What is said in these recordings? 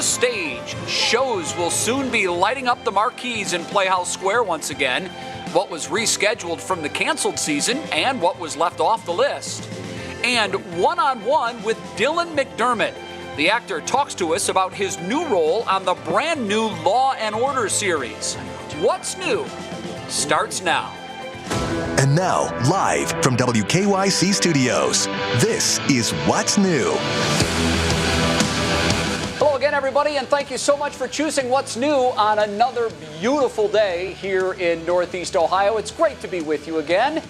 the stage. Shows will soon be lighting up the marquees in Playhouse Square once again. What was rescheduled from the canceled season and what was left off the list. And one-on-one with Dylan McDermott. The actor talks to us about his new role on the brand new Law and Order series. What's new starts now. And now, live from WKYC Studios, this is What's New. Hello again, everybody, and thank you so much for choosing What's New on another beautiful day here in Northeast Ohio. It's great to be with you again.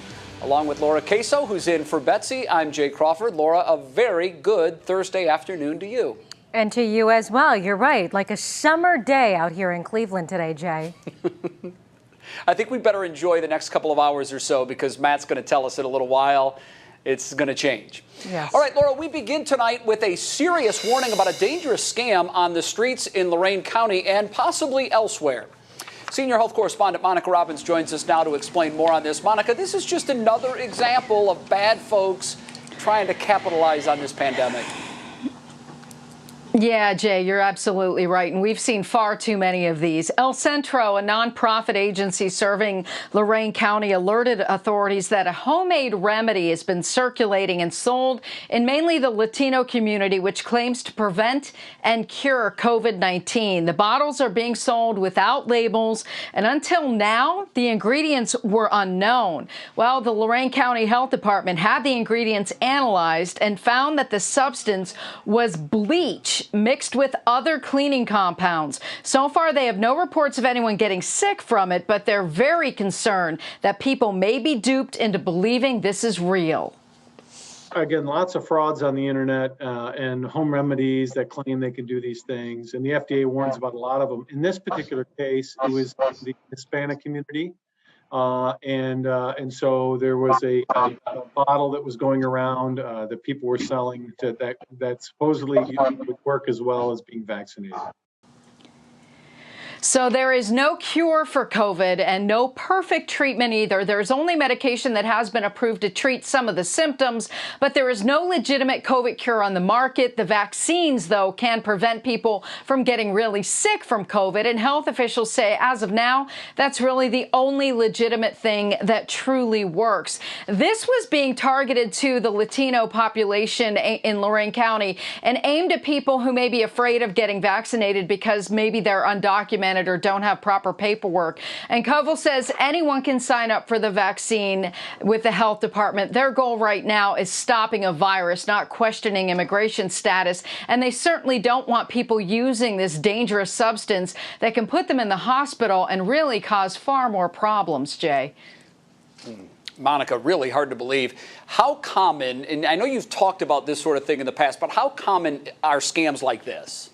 Along with Laura Caso, who's in for Betsy, I'm Jay Crawford. Laura, a very good Thursday afternoon to you. And to you as well. You're right. Like a summer day out here in Cleveland today, Jay. I think we better enjoy the next couple of hours or so because Matt's going to tell us in a little while it's going to change. Yes. All right, Laura, we begin tonight with a serious warning about a dangerous scam on the streets in Lorain County and possibly elsewhere. Senior health correspondent Monica Robbins joins us now to explain more on this. Monica, this is just another example of bad folks trying to capitalize on this pandemic. Yeah, Jay, you're absolutely right. And we've seen far too many of these. El Centro, a nonprofit agency serving Lorain County, alerted authorities that a homemade remedy has been circulating and sold in mainly the Latino community, which claims to prevent and cure COVID-19. The bottles are being sold without labels, and until now, the ingredients were unknown. Well, the Lorain County Health Department had the ingredients analyzed and found that the substance was bleach mixed with other cleaning compounds. So far, they have no reports of anyone getting sick from it, but they're very concerned that people may be duped into believing this is real. Again, lots of frauds on the internet and home remedies that claim they can do these things. And the FDA warns about a lot of them. In this particular case, it was the Hispanic community. And so there was a bottle that was going around that people were selling that supposedly would work as well as being vaccinated. So there is no cure for COVID and no perfect treatment either. There's only medication that has been approved to treat some of the symptoms, but there is no legitimate COVID cure on the market. The vaccines, though, can prevent people from getting really sick from COVID. And health officials say, as of now, that's really the only legitimate thing that truly works. This was being targeted to the Latino population in Lorain County and aimed at people who may be afraid of getting vaccinated because maybe they're undocumented or don't have proper paperwork. And Koval says anyone can sign up for the vaccine with the health department. Their goal right now is stopping a virus, not questioning immigration status. And they certainly don't want people using this dangerous substance that can put them in the hospital and really cause far more problems, Jay. Monica, really hard to believe. How common, and I know you've talked about this sort of thing in the past, but how common are scams like this?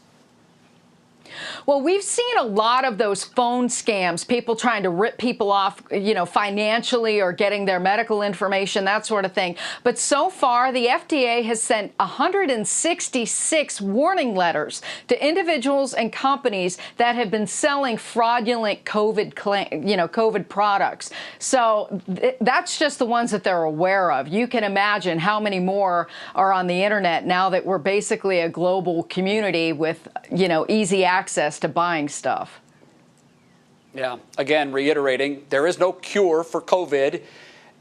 Well, we've seen a lot of those phone scams, people trying to rip people off, financially or getting their medical information, that sort of thing. But so far, the FDA has sent 166 warning letters to individuals and companies that have been selling fraudulent COVID products. So that's just the ones that they're aware of. You can imagine how many more are on the internet now that we're basically a global community with, easy access to buying stuff. Yeah, again, reiterating, there is no cure for COVID.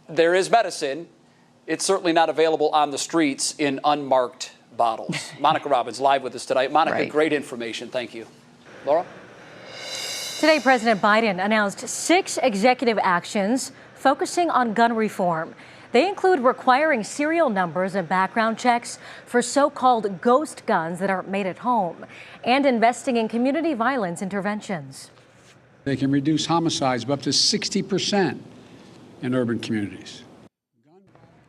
There is medicine. It's certainly not available on the streets in unmarked bottles. Monica Robbins live with us tonight. Monica, Right. Great information. Thank you. Laura? Today, President Biden announced 6 executive actions focusing on gun reform. They include requiring serial numbers and background checks for so-called ghost guns that are made at home and investing in community violence interventions. They can reduce homicides by up to 60% in urban communities.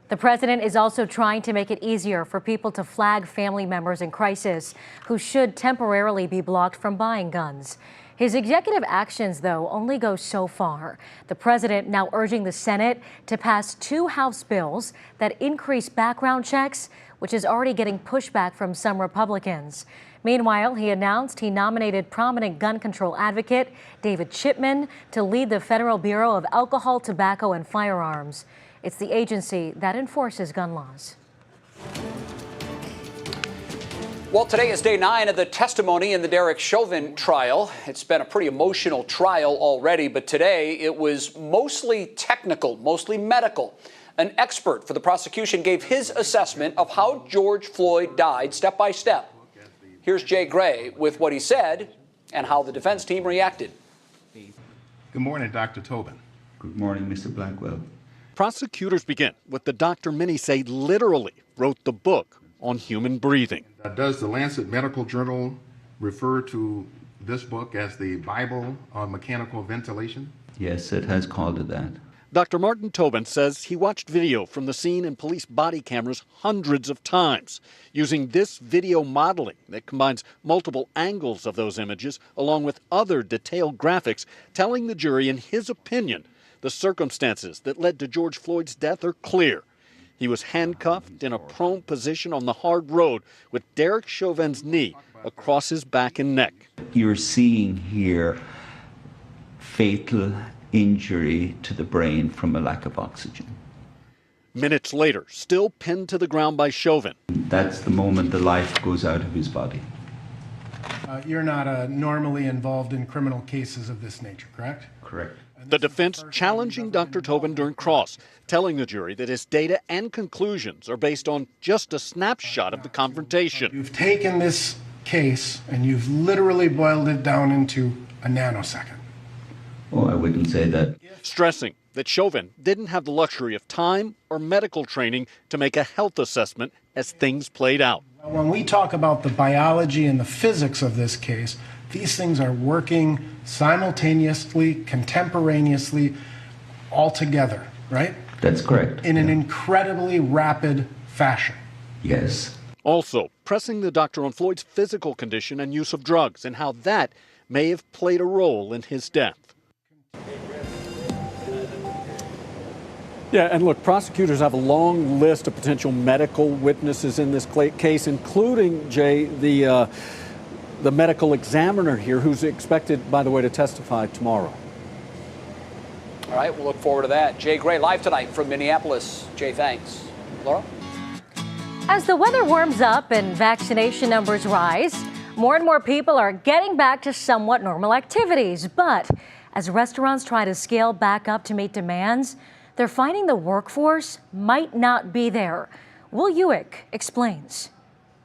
The president is also trying to make it easier for people to flag family members in crisis who should temporarily be blocked from buying guns. His executive actions, though, only go so far. The president now urging the Senate to pass 2 House bills that increase background checks, which is already getting pushback from some Republicans. Meanwhile, he announced he nominated prominent gun control advocate David Chipman to lead the Federal Bureau of Alcohol, Tobacco, and Firearms. It's the agency that enforces gun laws. Well, today is day 9 of the testimony in the Derek Chauvin trial. It's been a pretty emotional trial already, but today it was mostly technical, mostly medical. An expert for the prosecution gave his assessment of how George Floyd died step by step. Here's Jay Gray with what he said and how the defense team reacted. Good morning, Dr. Tobin. Good morning, Mr. Blackwell. Prosecutors begin with the doctor many say literally wrote the book on human breathing. Does the Lancet Medical Journal refer to this book as the Bible on mechanical ventilation? Yes, it has called it that. Dr. Martin Tobin says he watched video from the scene in police body cameras hundreds of times, using this video modeling that combines multiple angles of those images along with other detailed graphics, telling the jury, in his opinion, the circumstances that led to George Floyd's death are clear. He was handcuffed in a prone position on the hard road with Derek Chauvin's knee across his back and neck. You're seeing here fatal injury to the brain from a lack of oxygen. Minutes later, still pinned to the ground by Chauvin. That's the moment the life goes out of his body. You're not normally involved in criminal cases of this nature, correct? Correct. The defense challenging Dr. Tobin during cross, telling the jury that his data and conclusions are based on just a snapshot of the confrontation. You've taken this case and you've literally boiled it down into a nanosecond. Oh, I wouldn't say that. Stressing that Chauvin didn't have the luxury of time or medical training to make a health assessment as things played out. When we talk about the biology and the physics of this case, these things are working simultaneously, contemporaneously, all together, right? That's correct. In an incredibly rapid fashion. Yes. Also, pressing the doctor on Floyd's physical condition and use of drugs and how that may have played a role in his death. Yeah, and look, prosecutors have a long list of potential medical witnesses in this case, including, Jay, the medical examiner here, who's expected, by the way, to testify tomorrow. All right, we'll look forward to that. Jay Gray live tonight from Minneapolis. Jay, thanks. Laura? As the weather warms up and vaccination numbers rise, more and more people are getting back to somewhat normal activities. But as restaurants try to scale back up to meet demands, they're finding the workforce might not be there. Will Ewick explains.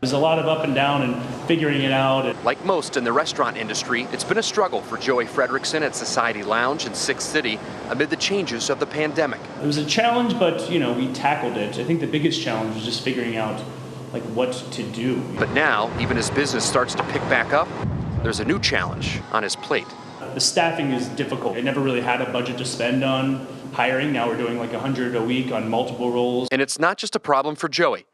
There's a lot of up and down and figuring it out. Like most in the restaurant industry, it's been a struggle for Joey Fredrickson at Society Lounge in 6th City amid the changes of the pandemic. It was a challenge, but we tackled it. I think the biggest challenge was just figuring out what to do. But now, even as business starts to pick back up, there's a new challenge on his plate. The staffing is difficult. I never really had a budget to spend on hiring. Now we're doing 100 a week on multiple roles. And it's not just a problem for Joey.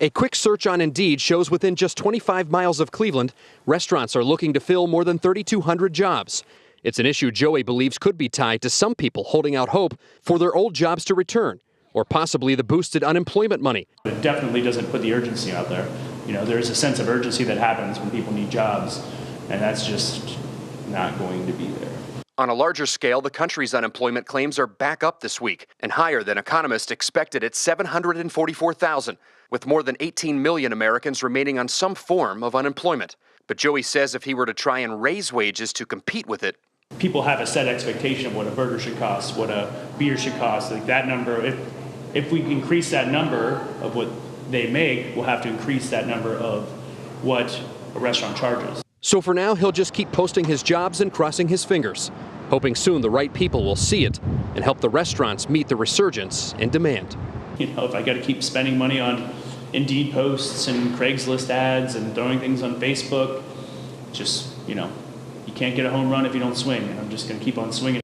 A quick search on Indeed shows within just 25 miles of Cleveland, restaurants are looking to fill more than 3,200 jobs. It's an issue Joey believes could be tied to some people holding out hope for their old jobs to return, or possibly the boosted unemployment money. It definitely doesn't put the urgency out there. There's a sense of urgency that happens when people need jobs, and that's just not going to be there. On a larger scale, the country's unemployment claims are back up this week and higher than economists expected at 744,000, with more than 18 million Americans remaining on some form of unemployment. But Joey says if he were to try and raise wages to compete with it, people have a set expectation of what a burger should cost, what a beer should cost. That number, if we increase that number of what they make, we'll have to increase that number of what a restaurant charges. So for now, he'll just keep posting his jobs and crossing his fingers, hoping soon the right people will see it and help the restaurants meet the resurgence in demand. If I got to keep spending money on Indeed posts and Craigslist ads and throwing things on Facebook, just, you can't get a home run if you don't swing. And I'm just going to keep on swinging.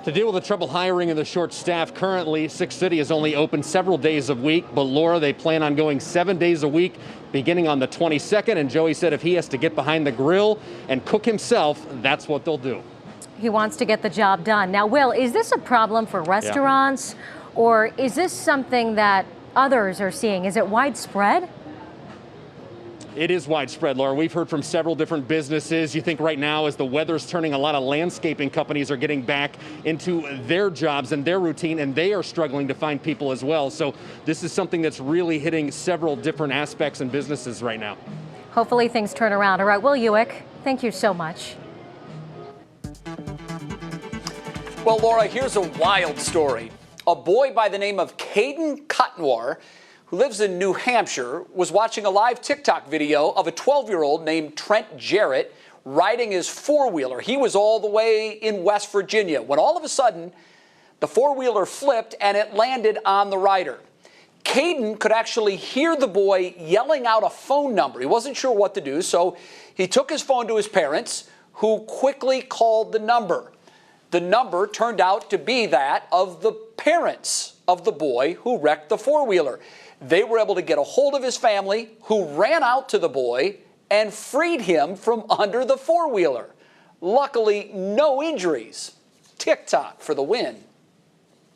To deal with the trouble hiring and the short staff currently, 6th City is only open several days a week, but Laura, they plan on going 7 days a week beginning on the 22nd, and Joey said if he has to get behind the grill and cook himself, that's what they'll do. He wants to get the job done. Now, Will, is this a problem for restaurants, or is this something that others are seeing? Is it widespread? It is widespread, Laura. We've heard from several different businesses. You think right now, as the weather's turning, a lot of landscaping companies are getting back into their jobs and their routine, and they are struggling to find people as well. So this is something that's really hitting several different aspects and businesses right now. Hopefully things turn around. All right, Will Ewick, thank you so much. Well, Laura, here's a wild story. A boy by the name of Caden Cotnoir, who lives in New Hampshire, was watching a live TikTok video of a 12-year-old named Trent Jarrett riding his four-wheeler. He was all the way in West Virginia when all of a sudden the four-wheeler flipped and it landed on the rider. Caden could actually hear the boy yelling out a phone number. He wasn't sure what to do, so he took his phone to his parents, who quickly called the number. The number turned out to be that of the parents of the boy who wrecked the four-wheeler. They were able to get a hold of his family, who ran out to the boy and freed him from under the four-wheeler. Luckily, no injuries. TikTok for the win.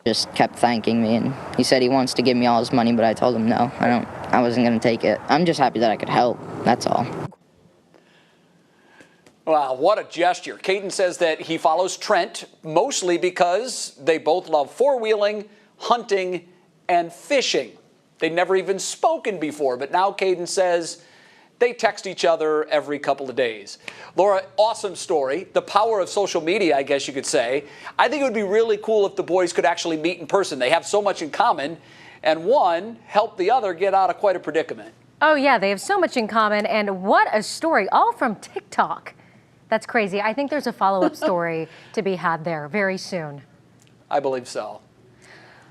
Just kept thanking me, and he said he wants to give me all his money, but I told him no, I wasn't going to take it. I'm just happy that I could help, that's all. Wow, what a gesture. Caden says that he follows Trent mostly because they both love four-wheeling, hunting, and fishing. They'd never even spoken before, but now Caden says they text each other every couple of days. Laura, awesome story. The power of social media, I guess you could say. I think it would be really cool if the boys could actually meet in person. They have so much in common, and one helped the other get out of quite a predicament. Oh, yeah, they have so much in common, and what a story, all from TikTok. That's crazy. I think there's a follow-up story to be had there very soon. I believe so.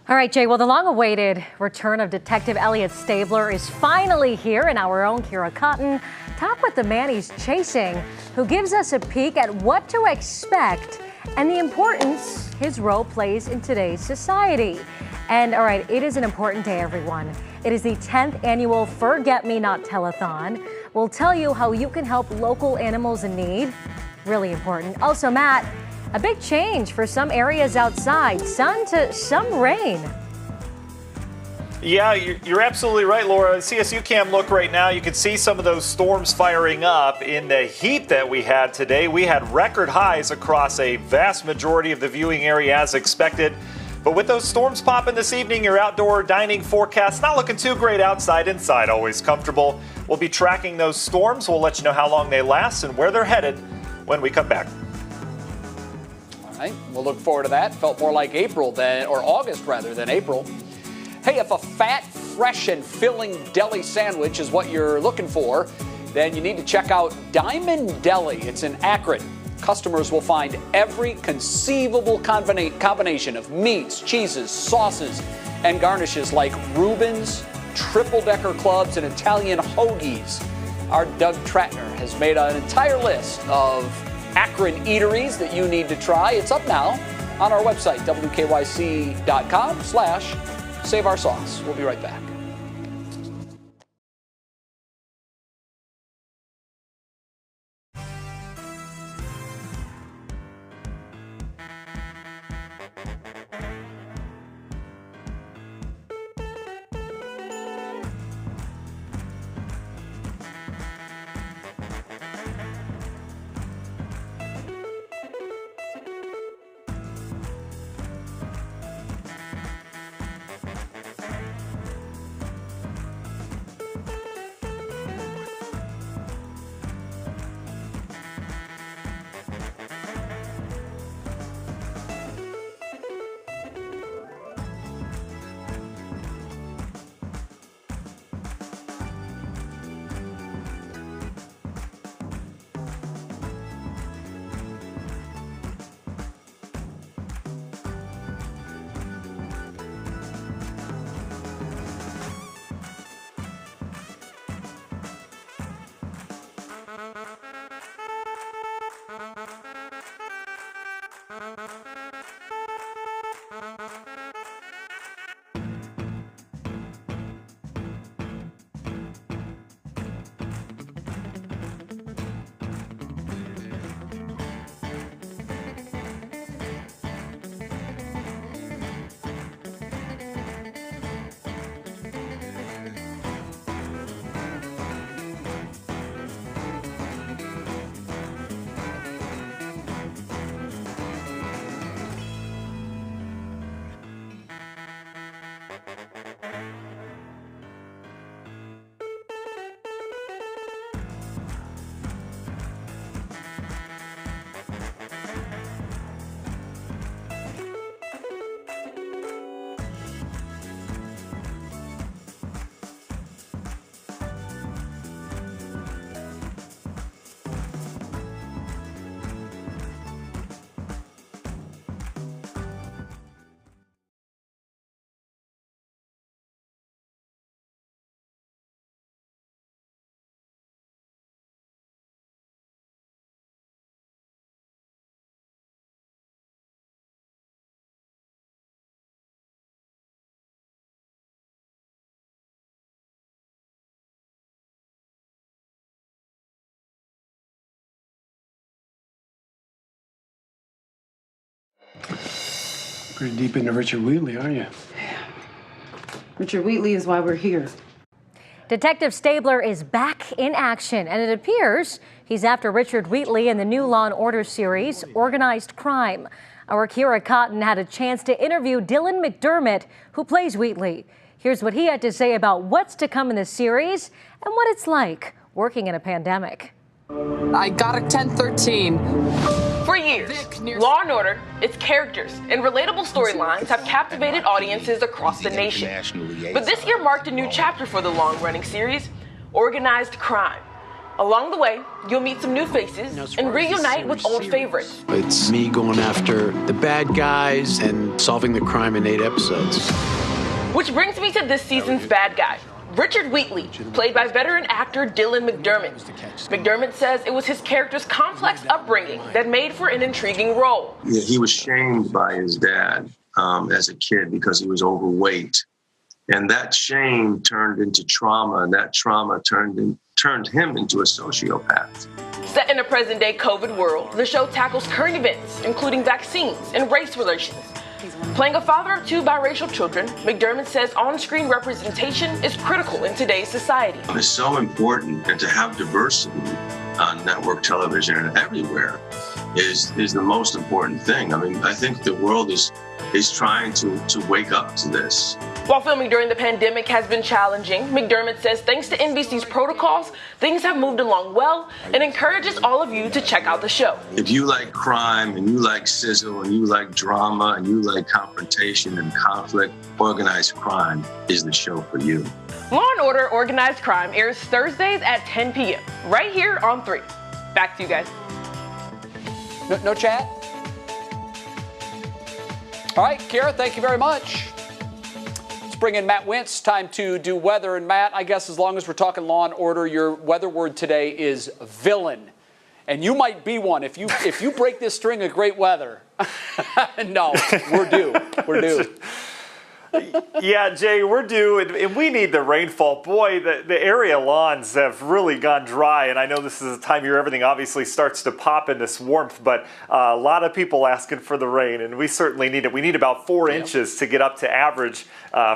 All right, Jay, well, the long-awaited return of Detective Elliot Stabler is finally here, and our own Kira Cotton, top with the man he's chasing, who gives us a peek at what to expect and the importance his role plays in today's society. And all right, it is an important day, everyone. It is the 10th annual Forget Me Not Telethon. We'll tell you how you can help local animals in need. Really important. Also, Matt, a big change for some areas outside. Sun to some rain. Yeah, you're absolutely right, Laura. CSU cam look right now. You can see some of those storms firing up. In the heat that we had today, we had record highs across a vast majority of the viewing area as expected. But with those storms popping this evening, your outdoor dining forecast not looking too great outside. Inside, always comfortable. We'll be tracking those storms. We'll let you know how long they last and where they're headed when we come back. All right, we'll look forward to that. Felt more like April or August rather than April. Hey, if a fat, fresh, and filling deli sandwich is what you're looking for, then you need to check out Diamond Deli. It's in Akron. Customers will find every conceivable combination of meats, cheeses, sauces, and garnishes like Reuben's, triple-decker clubs, and Italian hoagies. Our Doug Tratner has made an entire list of Akron eateries that you need to try. It's up now on our website, wkyc.com/saveoursauce. We'll be right back. Pretty deep into Richard Wheatley, aren't you? Richard Wheatley is why we're here. Detective Stabler is back in action, and it appears he's after Richard Wheatley in the new Law & Order series, Organized Crime. Our Kira Cotton had a chance to interview Dylan McDermott, who plays Wheatley. Here's what he had to say about what's to come in the series and what it's like working in a pandemic. I got a 1013. For years, Law & Order, its characters, and relatable storylines have captivated audiences across the nation. But this year marked a new chapter for the long-running series, Organized Crime. Along the way, you'll meet some new faces and reunite with old favorites. It's me going after the bad guys and solving the crime in 8 episodes. Which brings me to this season's bad guy, Richard Wheatley, played by veteran actor Dylan McDermott. McDermott says it was his character's complex upbringing that made for an intriguing role. Yeah, he was shamed by his dad as a kid because he was overweight. And that shame turned into trauma, and that trauma turned him into a sociopath. Set in a present-day COVID world, the show tackles current events, including vaccines and race relations. Playing a father of 2 biracial children, McDermott says on-screen representation is critical in today's society. It's so important, and to have diversity on network television and everywhere is the most important thing. I mean, I think the world is trying to wake up to this. While filming during the pandemic has been challenging, McDermott says thanks to NBC's protocols, things have moved along well and encourages all of you to check out the show. If you like crime and you like sizzle and you like drama and you like confrontation and conflict, Organized Crime is the show for you. Law & Order Organized Crime airs Thursdays at 10 p.m. right here on 3. Back to you guys. No chat? All right, Kara, thank you very much. Let's bring in Matt Wentz. Time to do weather. And Matt, I guess as long as we're talking Law & Order, your weather word today is villain. And you might be one. If you break this string of great weather, no, we're due. We're due. Yeah, Jay, we're due, and we need the rainfall. Boy, the area lawns have really gone dry, and I know this is a time of year everything obviously starts to pop in this warmth, but a lot of people asking for the rain, and we certainly need it. We need about 4 inches to get up to average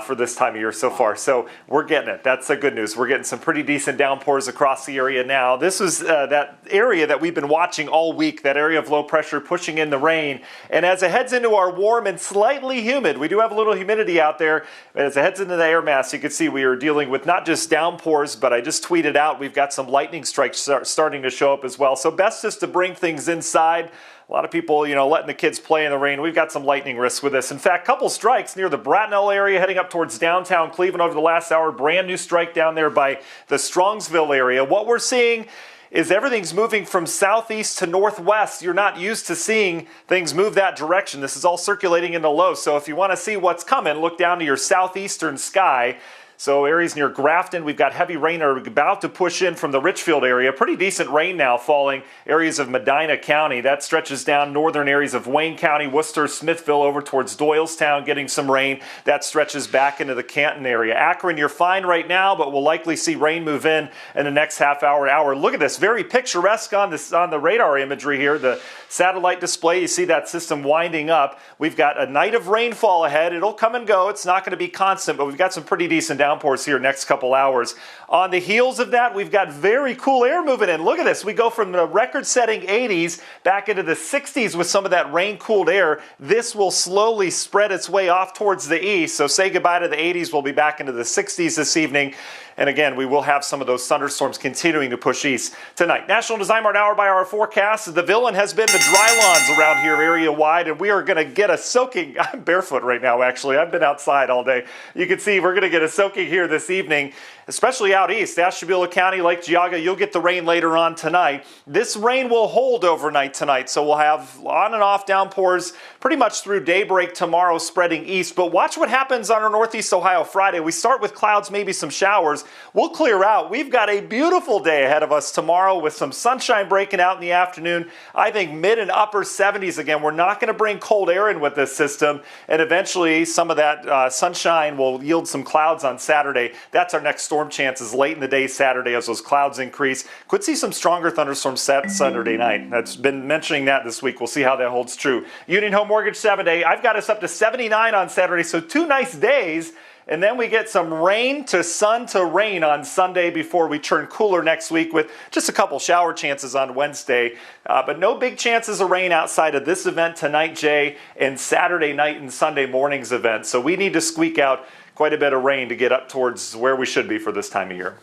for this time of year so far, so we're getting it. That's the good news. We're getting some pretty decent downpours across the area now. This was that area that we've been watching all week, that area of low pressure pushing in the rain, and as it heads into our warm and slightly humid, we do have a little humidity out there. As it heads into the air mass, you can see we are dealing with not just downpours, but I just tweeted out we've got some lightning strikes starting to show up as well. So best just to bring things inside. A lot of people, letting the kids play in the rain. We've got some lightning risks with this. In fact, couple strikes near the Bratnell area heading up towards downtown Cleveland over the last hour. Brand new strike down there by the Strongsville area. What we're seeing is everything's moving from southeast to northwest. You're not used to seeing things move that direction. This is all circulating into low. So if you want to see what's coming, look down to your southeastern sky. So areas near Grafton, we've got heavy rain are about to push in from the Richfield area. Pretty decent rain now falling areas of Medina County. That stretches down northern areas of Wayne County, Worcester, Smithville over towards Doylestown, getting some rain. That stretches back into the Canton area. Akron, you're fine right now, but we'll likely see rain move in the next half hour. Look at this, very picturesque on the radar imagery here. The satellite display, you see that system winding up. We've got a night of rainfall ahead. It'll come and go. It's not going to be constant, but we've got some pretty decent downpours here next couple hours. On the heels of that, we've got very cool air moving in. Look at this. We go from the record-setting 80s back into the 60s with some of that rain-cooled air. This will slowly spread its way off towards the east. So say goodbye to the 80s. We'll be back into the 60s this evening. And again, we will have some of those thunderstorms continuing to push east tonight. National Design Mart hour-by-hour forecast. The villain has been the dry lawns around here area-wide, and we are going to get a soaking. I'm barefoot right now, actually. I've been outside all day. You can see we're going to get a soaking here this evening, especially out east. Ashtabula County, Lake Geauga, you'll get the rain later on tonight. This rain will hold overnight tonight, so we'll have on and off downpours pretty much through daybreak tomorrow, spreading east. But watch what happens on our Northeast Ohio Friday. We start with clouds, maybe some showers. We'll clear out. We've got a beautiful day ahead of us tomorrow with some sunshine breaking out in the afternoon. I think mid and upper 70s again. We're not going to bring cold air in with this system, and eventually some of that sunshine will yield some clouds on Saturday. That's our next storm chances late in the day Saturday as those clouds increase. Could see some stronger thunderstorms Saturday night. That's been mentioning that this week. We'll see how that holds true. Union Home Mortgage 7-day. I've got us up to 79 on Saturday, so 2 nice days. And then we get some rain to sun to rain on Sunday before we turn cooler next week with just a couple shower chances on Wednesday. But no big chances of rain outside of this event tonight, Jay, and Saturday night and Sunday morning's event. So we need to squeak out quite a bit of rain to get up towards where we should be for this time of year.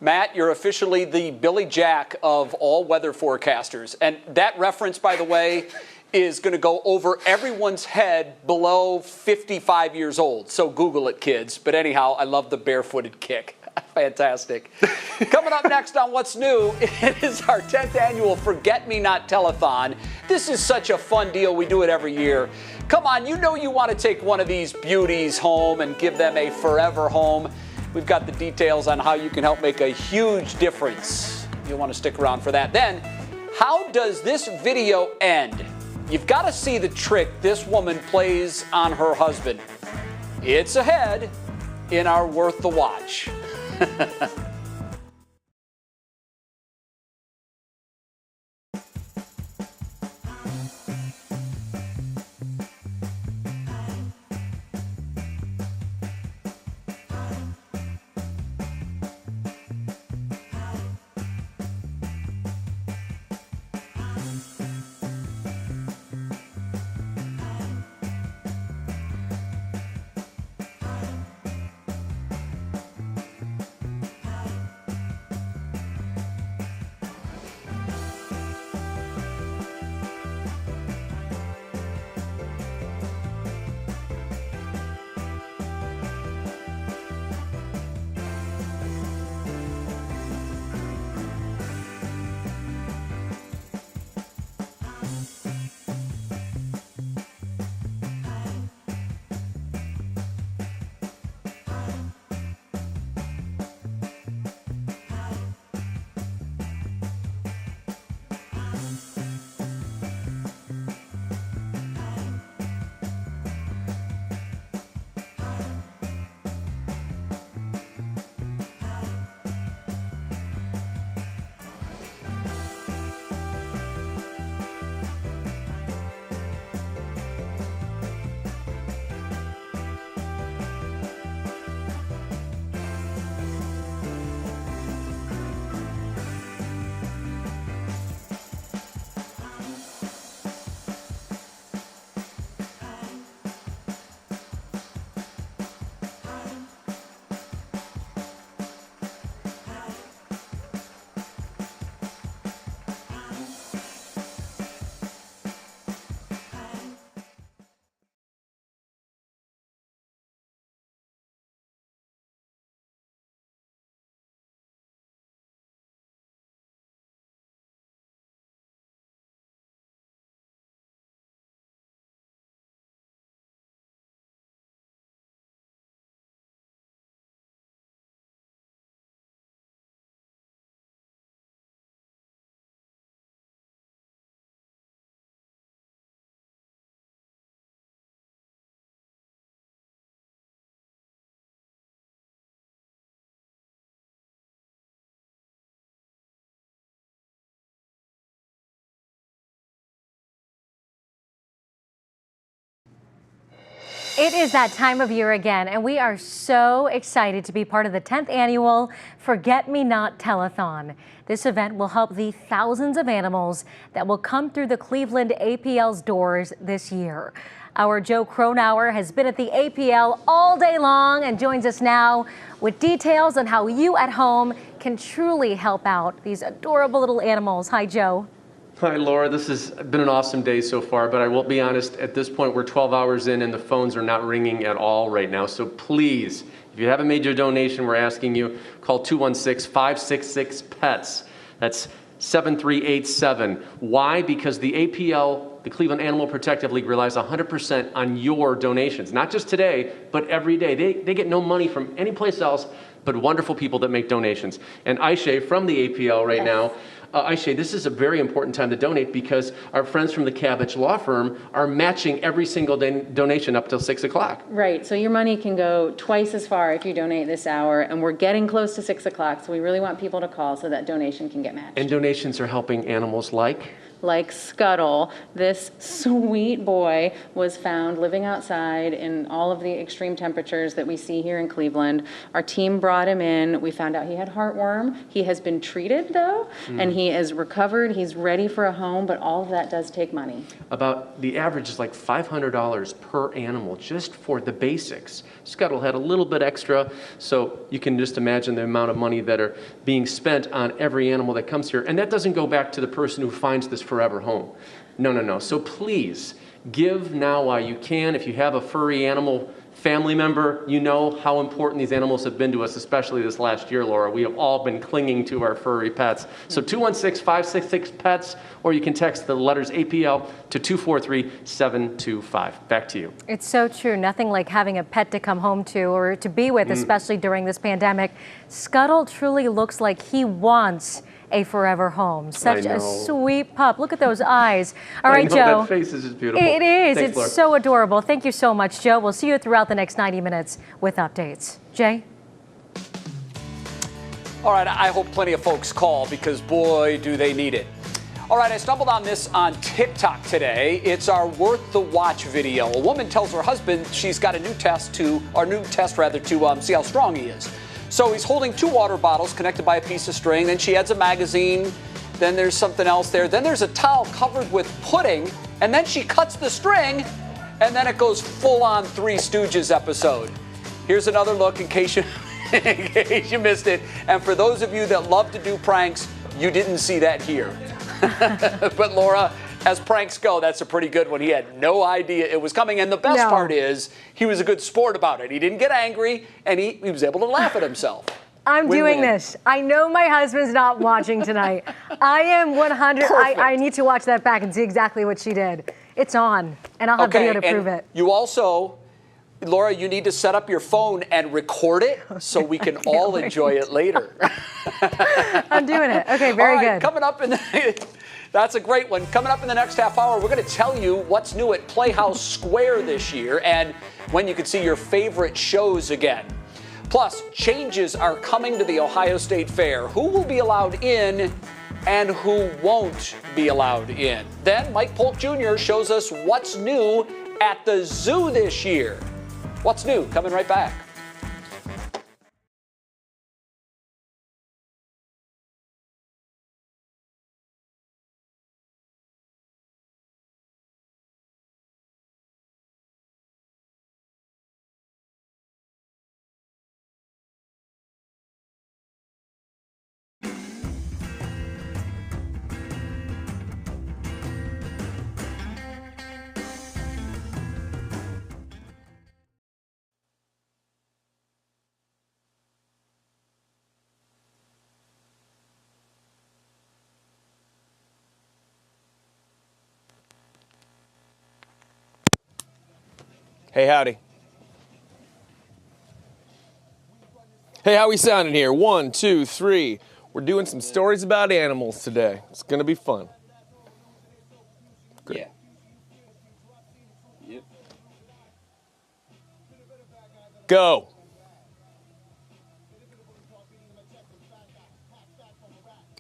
Matt, you're officially the Billy Jack of all weather forecasters. And that reference, by the way, is going to go over everyone's head below 55 years old. So Google it, kids. But anyhow, I love the barefooted kick. Fantastic. Coming up next on What's New, it is our 10th annual Forget Me Not Telethon. This is such a fun deal. We do it every year. Come on, you know you want to take one of these beauties home and give them a forever home. We've got the details on how you can help make a huge difference. You'll want to stick around for that. Then, how does this video end? You've got to see the trick this woman plays on her husband. It's ahead in our Worth the Watch. It is that time of year again, and we are so excited to be part of the 10th annual Forget Me Not Telethon. This event will help the thousands of animals that will come through the Cleveland APL's doors this year. Our Joe Cronauer has been at the APL all day long and joins us now with details on how you at home can truly help out these adorable little animals. Hi, Joe. Hi, Laura. This has been an awesome day so far, but I will be honest, at this point, we're 12 hours in and the phones are not ringing at all right now. So please, if you haven't made your donation, we're asking you, call 216-566-PETS. That's 7387. Why? Because the APL, the Cleveland Animal Protective League, relies 100% on your donations. Not just today, but every day. They get no money from any place else but wonderful people that make donations. And Aisha from the APL right now Aisha, this is a very important time to donate because our friends from the Cabbage Law Firm are matching every single donation up till 6 o'clock. Right, so your money can go twice as far if you donate this hour, and we're getting close to 6 o'clock, so we really want people to call so that donation can get matched. And donations are helping animals like Scuttle. This sweet boy was found living outside in all of the extreme temperatures that we see here in Cleveland. Our team brought him in. We found out he had heartworm. He has been treated though, and he is recovered. He's ready for a home, but all of that does take money. About the average is like $500 per animal just for the basics. Scuttle had a little bit extra, so you can just imagine the amount of money that are being spent on every animal that comes here. And that doesn't go back to the person who finds this forever home. No. So please, give now while you can. If you have a furry animal family member, you know how important these animals have been to us, especially this last year, Laura. We have all been clinging to our furry pets. So 216-566-PETS, or you can text the letters APL to 243-725. Back to you. It's so true. Nothing like having a pet to come home to or to be with, especially during this pandemic. Scuttle truly looks like he wants a forever home. Such a sweet pup. Look at those eyes. All right, Joe. That face is just beautiful. It is. Thanks, It's Laura. so adorable. Thank you so much, Joe. We'll see you throughout the next 90 minutes with updates. Jay? All right, I hope plenty of folks call because, boy, do they need it. All right, I stumbled on this on TikTok today. It's our Worth the Watch video. A woman tells her husband she's got a new test to see how strong he is. So he's holding 2 water bottles connected by a piece of string. Then she adds a magazine. Then there's something else there. Then there's a towel covered with pudding. And then she cuts the string. And then it goes full on Three Stooges episode. Here's another look in case you missed it. And for those of you that love to do pranks, you didn't see that here. But Laura, as pranks go, that's a pretty good one. He had no idea it was coming. And the best part is he was a good sport about it. He didn't get angry, and he was able to laugh at himself. I'm doing this. I know my husband's not watching tonight. I am 100. I need to watch that back and see exactly what she did. It's on, and I'll have video to prove it. You also, Laura, you need to set up your phone and record it so we can all enjoy it later. I'm doing it. Okay, very good. Coming up in the... That's a great one. Coming up in the next half hour, we're going to tell you what's new at Playhouse Square this year and when you can see your favorite shows again. Plus, changes are coming to the Ohio State Fair. Who will be allowed in and who won't be allowed in? Then Mike Polk Jr. shows us what's new at the zoo this year. What's new? Coming right back. Hey, howdy. Hey, how we sounding here? 1, 2, 3. We're doing some stories about animals today. It's gonna be fun. Great. Yeah. Yep. Go.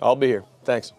I'll be here. Thanks.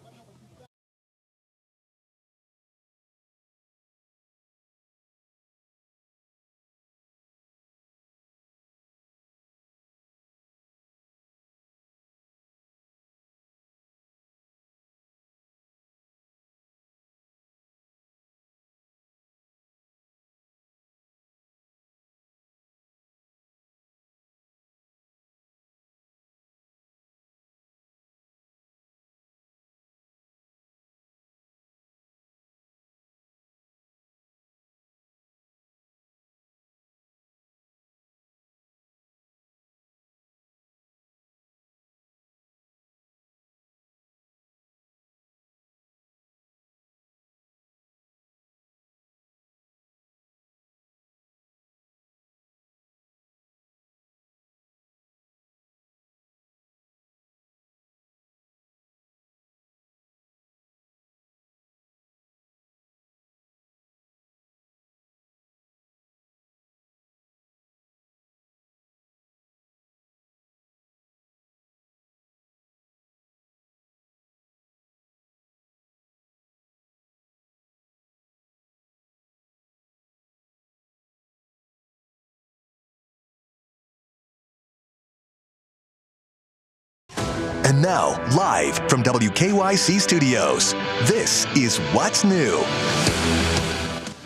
And now, live from WKYC Studios, this is What's New.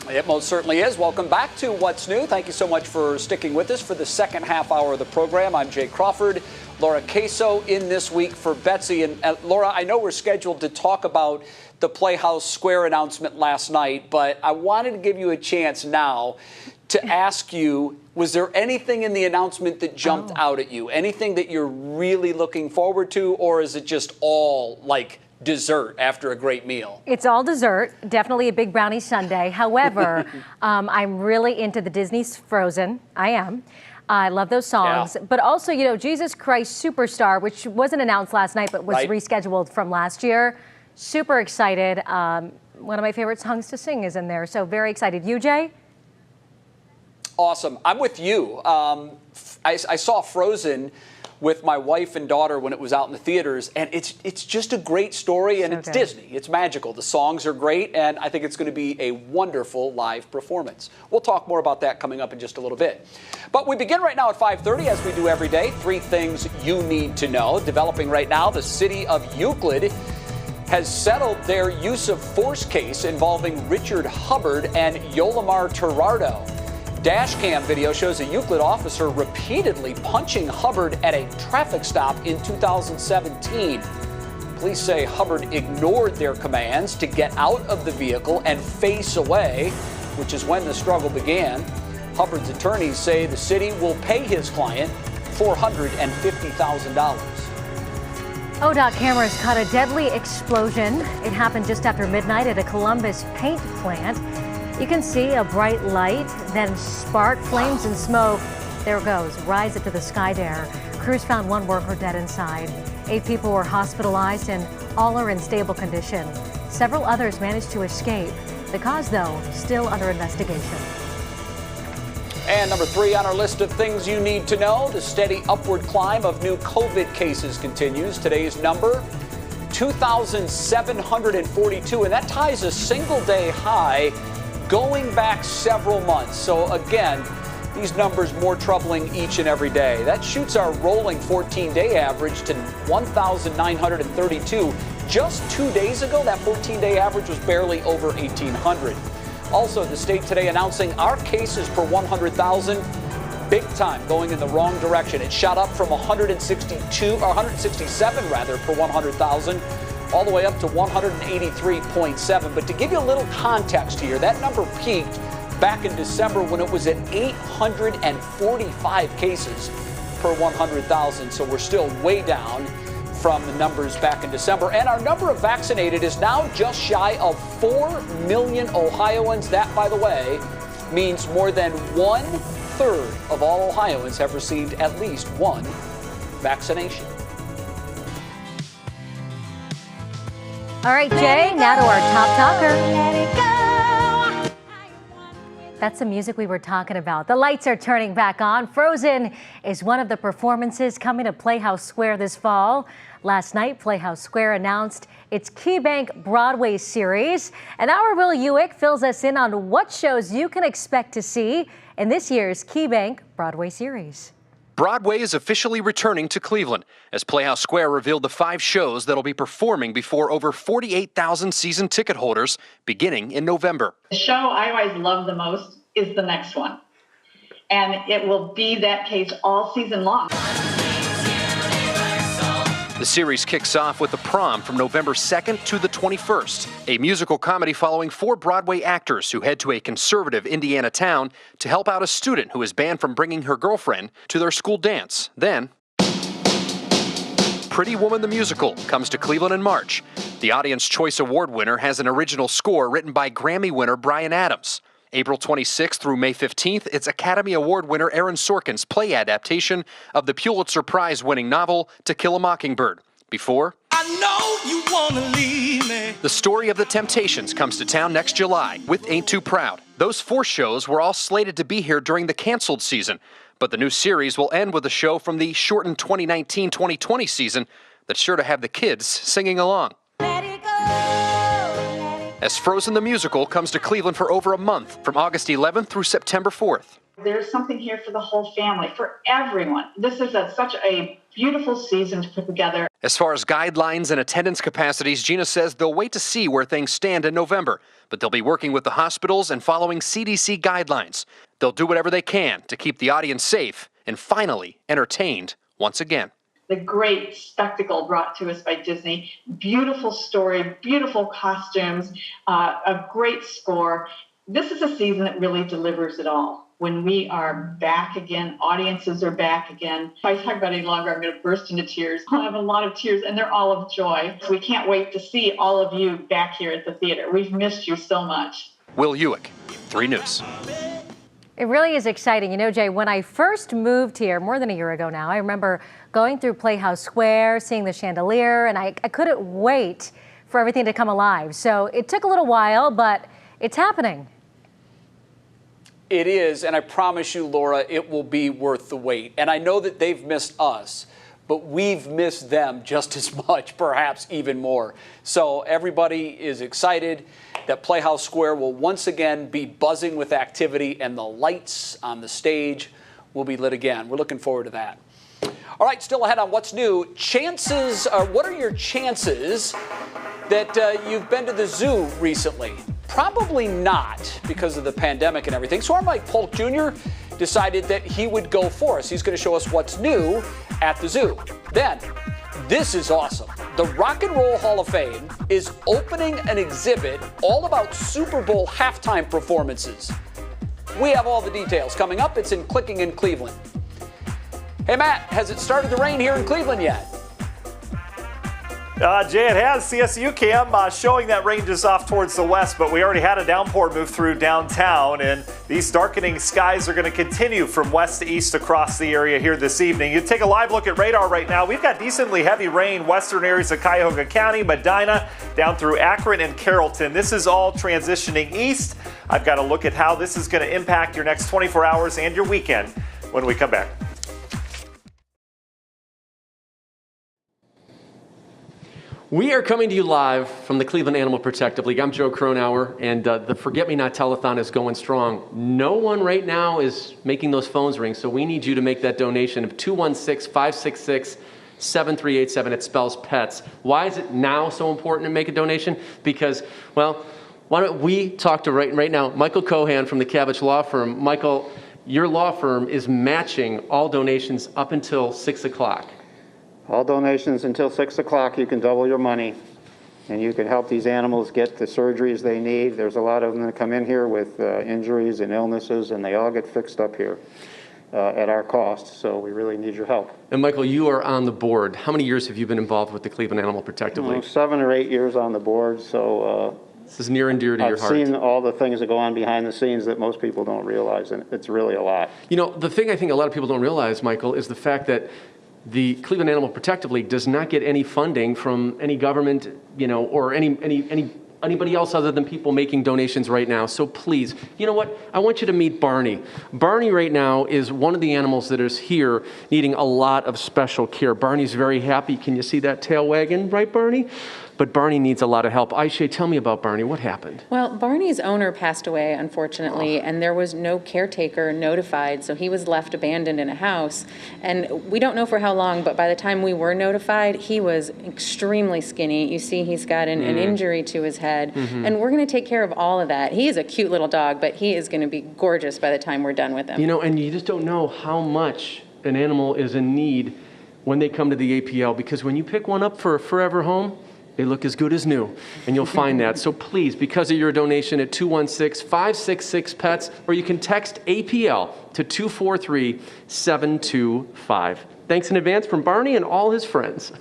It most certainly is. Welcome back to What's New. Thank you so much for sticking with us for the second half hour of the program. I'm Jay Crawford. Laura Caso in this week for Betsy. And Laura, I know we're scheduled to talk about the Playhouse Square announcement last night, but I wanted to give you a chance now to ask you, was there anything in the announcement that jumped out at you? Anything that you're really looking forward to, or is it just all like dessert after a great meal? It's all dessert, definitely a big brownie sundae. However, I'm really into the Disney's Frozen. I am. I love those songs. Yeah. But also, you know, Jesus Christ Superstar, which wasn't announced last night, but was rescheduled from last year. Super excited. One of my favorite songs to sing is in there. So very excited. You, Jay? Awesome. I'm with you. I saw Frozen with my wife and daughter when it was out in the theaters, and it's just a great story, and it's Disney. It's magical. The songs are great, and I think it's going to be a wonderful live performance. We'll talk more about that coming up in just a little bit. But we begin right now at 5:30, as we do every day. 3 things you need to know. Developing right now, the city of Euclid has settled their use of force case involving Richard Hubbard and Yolimar Terrardo. Dash cam video shows a Euclid officer repeatedly punching Hubbard at a traffic stop in 2017. Police say Hubbard ignored their commands to get out of the vehicle and face away, which is when the struggle began. Hubbard's attorneys say the city will pay his client $450,000. ODOT cameras caught a deadly explosion. It happened just after midnight at a Columbus paint plant. You can see a bright light, then spark, flames and smoke. There it goes, rise into the sky there. Crews found 1 worker dead inside. 8 people were hospitalized and all are in stable condition. Several others managed to escape. The cause, though, still under investigation. And number 3 on our list of things you need to know, the steady upward climb of new COVID cases continues. Today's number, 2,742, and that ties a single-day high going back several months. So again, these numbers more troubling each and every day. That shoots our rolling 14-day average to 1,932. Just 2 days ago, that 14-day average was barely over 1,800. Also, the state today announcing our cases per 100,000, big time, going in the wrong direction. It shot up from 167 rather per 100,000. All the way up to 183.7. But to give you a little context here, that number peaked back in December when it was at 845 cases per 100,000. So we're still way down from the numbers back in December. And our number of vaccinated is now just shy of 4 million Ohioans. That, by the way, means more than 1/3 of all Ohioans have received at least one vaccination. All right, Jay, now to our top talker. That's the music we were talking about. The lights are turning back on. Frozen is one of the performances coming to Playhouse Square this fall. Last night, Playhouse Square announced its KeyBank Broadway series. And our Will Ewick fills us in on what shows you can expect to see in this year's KeyBank Broadway series. Broadway is officially returning to Cleveland as Playhouse Square revealed the 5 shows that'll be performing before over 48,000 season ticket holders beginning in November. The show I always love the most is the next one. And it will be that case all season long. The series kicks off with The Prom from November 2nd to the 21st, a musical comedy following 4 Broadway actors who head to a conservative Indiana town to help out a student who is banned from bringing her girlfriend to their school dance. Then, Pretty Woman the Musical comes to Cleveland in March. The Audience Choice Award winner has an original score written by Grammy winner Bryan Adams. April 26th through May 15th, it's Academy Award winner Aaron Sorkin's play adaptation of the Pulitzer Prize-winning novel To Kill a Mockingbird. Before, I know you wanna leave me. The Story of the Temptations comes to town next July with Ain't Too Proud. Those 4 shows were all slated to be here during the canceled season, but the new series will end with a show from the shortened 2019-2020 season that's sure to have the kids singing along. As Frozen the Musical comes to Cleveland for over a month, from August 11th through September 4th. There's something here for the whole family, for everyone. This is such a beautiful season to put together. As far as guidelines and attendance capacities, Gina says they'll wait to see where things stand in November, but they'll be working with the hospitals and following CDC guidelines. They'll do whatever they can to keep the audience safe and finally entertained once again. The great spectacle brought to us by Disney, beautiful story, beautiful costumes, a great score. This is a season that really delivers it all. When we are back again, audiences are back again. If I talk about it any longer, I'm going to burst into tears. I have a lot of tears, and they're all of joy. We can't wait to see all of you back here at the theater. We've missed you so much. Will Ewick, 3 News. It really is exciting. You know, Jay, when I first moved here more than a year ago now, I remember going through Playhouse Square, seeing the chandelier, and I couldn't wait for everything to come alive. So it took a little while, but it's happening. It is, and I promise you, Laura, it will be worth the wait. And I know that they've missed us, but we've missed them just as much, perhaps even more. So everybody is excited that Playhouse Square will once again be buzzing with activity, and the lights on the stage will be lit again. We're looking forward to that. All right, still ahead on What's New. What are your chances that you've been to the zoo recently? Probably not because of the pandemic and everything. So our Mike Polk Jr. decided that he would go for us. He's going to show us what's new at the zoo. Then, this is awesome. The Rock and Roll Hall of Fame is opening an exhibit all about Super Bowl halftime performances. We have all the details coming up. It's in Clicking in Cleveland. Hey, Matt, has it started to rain here in Cleveland yet? Jay, it has. CSU cam showing that ranges off towards the west, but we already had a downpour move through downtown, and these darkening skies are going to continue from west to east across the area here this evening. You take a live look at radar right now. We've got decently heavy rain, western areas of Cuyahoga County, Medina, down through Akron and Carrollton. This is all transitioning east. I've got a look at how this is going to impact your next 24 hours and your weekend when we come back. We are coming to you live from the Cleveland Animal Protective League. I'm Joe Cronauer, and the Forget Me Not Telethon is going strong. No one right now is making those phones ring, so we need you to make that donation of 216-566-7387. It spells pets. Why is it now so important to make a donation? Because, well, why don't we talk to right now Michael Cohan from the Cabbage Law Firm. Michael, your law firm is matching all donations up until 6 o'clock. All donations until 6 o'clock, you can double your money, and you can help these animals get the surgeries they need. There's a lot of them that come in here with injuries and illnesses, and they all get fixed up here at our cost, so we really need your help. And Michael, you are on the board. How many years have you been involved with the Cleveland Animal Protective League? 7 or 8 years on the board, so this is near and dear to your heart. I've seen all the things that go on behind the scenes that most people don't realize, and it's really a lot. You know, the thing I think a lot of people don't realize, Michael, is the fact that the Cleveland Animal Protective League does not get any funding from any government, or anybody else other than people making donations right now. So please, you know what? I want you to meet Barney. Barney right now is one of the animals that is here needing a lot of special care. Barney's very happy. Can you see that tail wagging, right, Barney? But Barney needs a lot of help. Aisha, tell me about Barney. What happened? Well, Barney's owner passed away, unfortunately, and there was no caretaker notified, so he was left abandoned in a house. And we don't know for how long, but by the time we were notified, he was extremely skinny. You see he's got an injury to his head, and we're going to take care of all of that. He is a cute little dog, but he is going to be gorgeous by the time we're done with him. You know, and you just don't know how much an animal is in need when they come to the APL, because when you pick one up for a forever home, they look as good as new, and you'll find that. So please, because of your donation at 216-566-PETS, or you can text APL to 243-725. Thanks in advance from Barney and all his friends.